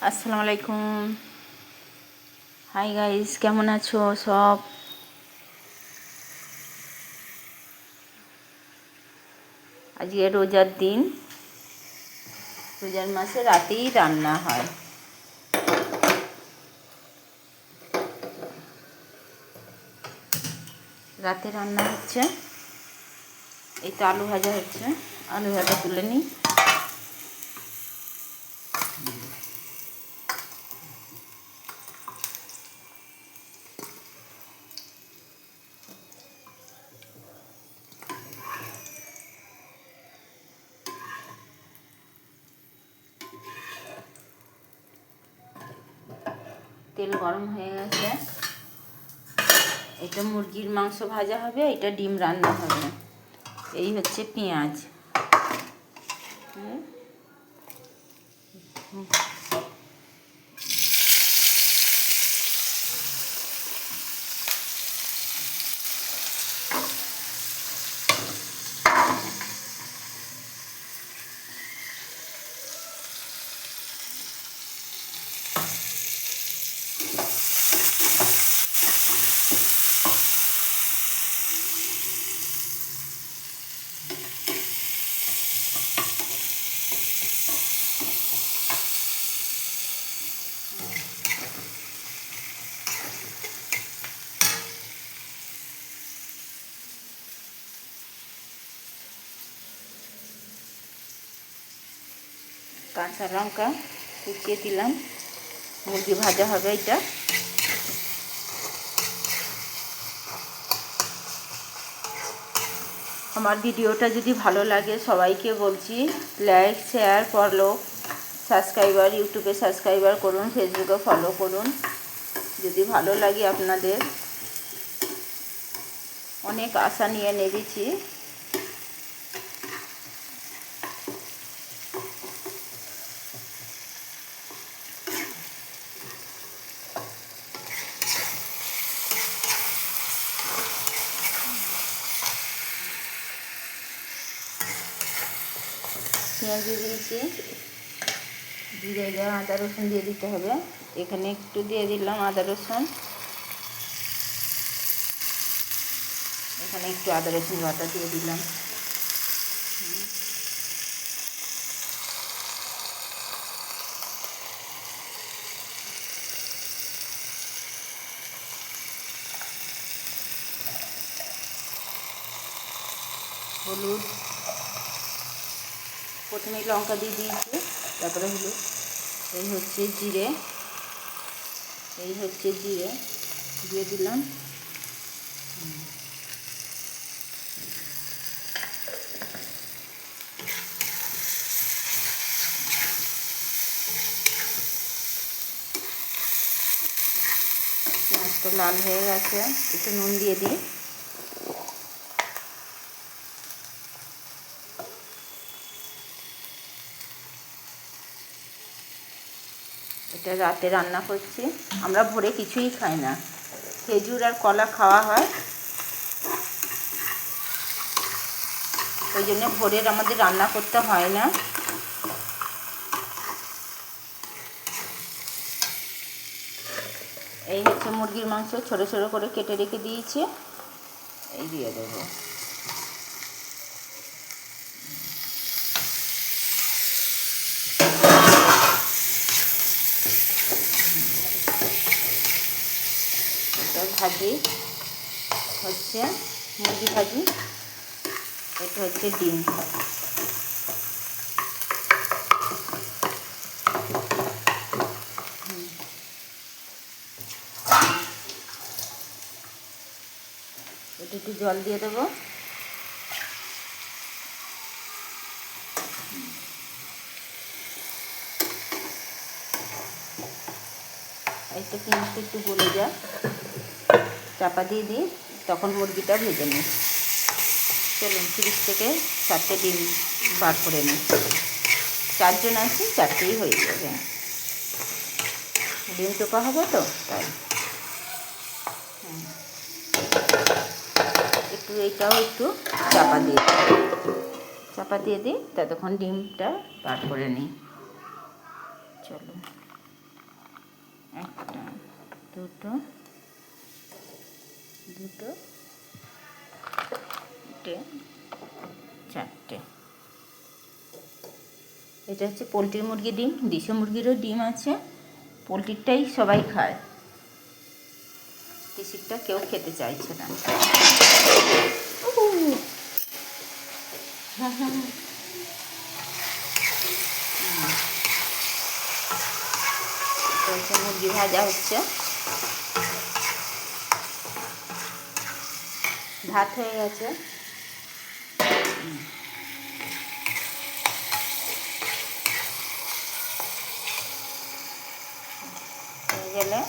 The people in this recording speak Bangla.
আসসালামু আলাইকুম। হাই গাইস, কেমন আছো সব? আজকে রোজার দিন, রোজার মাসে রাতেই রান্না হয়। রাতে রান্না হচ্ছে, এই তো আলু ভাজা হচ্ছে। আলু ভাজা তুলে নিই। তেল গরম হয়ে গেছে। এটা মুরগির মাংস ভাজা হবে, এটা ডিম রান্না হবে। এই হচ্ছে পেঁয়াজ। কাঁচা লঙ্কা কুচিয়ে দিলাম। মুরগি ভাজা হবে এটা। আমার ভিডিওটা যদি ভালো লাগে সবাইকে বলছি লাইক শেয়ার ফলো সাবস্ক্রাইবার, ইউটিউবে সাবস্ক্রাইবার করুন, ফেসবুকে ফলো করুন। যদি ভালো লাগে আপনাদের, অনেক আশা নিয়ে নেমেছি। পেঁয়াজ দিয়ে দিয়েছি, জিরে দিয়ে আদা রসুন দিয়ে দিতে হবে। এখানে একটু দিয়ে দিলাম আদা রসুন, এখানে একটু আদা রসুন বাটা দিয়ে দিলাম। হলুদ, প্রথমে লঙ্কা দিয়ে দিয়েছি, তারপরে হলুদ। এই হচ্ছে জিরে, দিয়ে দিলাম। পেঁয়াজটা লাল হয়ে গেছে, একটু নুন দিয়ে দিই। এটা রাতে রান্না করছি। আমরা ভোরে কিছুই খাই না, খেজুর আর কলা খাওয়া হয়, ওই জন্য ভোরের আমাদের রান্না করতে হয় না। এই হচ্ছে মুরগির মাংস, ছোটো ছোটো করে কেটে রেখে দিয়েছি, এই দিয়ে দেবো। ভাজি হচ্ছে মুরগি ভাজি, এটা হচ্ছে ডিম। এটা একটু জল দিয়ে দেবো। এইটা পেঁয়াজটা একটু গলে যা, চাপা দিয়ে দিই, তখন মুরগিটা ভেজে নিই। চলুন 30 থেকে 4টে ডিম বার করে নিই। 4 জন আছি, 4টেই হয়ে যাবে। ডিম টোকা হবে তো তাই। একটু এইটাও একটু চাপা দিয়ে দিই, ততক্ষণ ডিমটা বার করে নিই। চলো। একটা, দুটো, দুটো, চারটে। এটা হচ্ছে পোলট্রির মুরগির ডিম। দেশি মুরগিরও ডিম আছে, পোলট্রিরটাই সবাই খায়, দেশিটা কেউ খেতে চাইছে না। মুরগি ভাজা হচ্ছে, ভাত হয়ে গেছে। হয়ে গেলে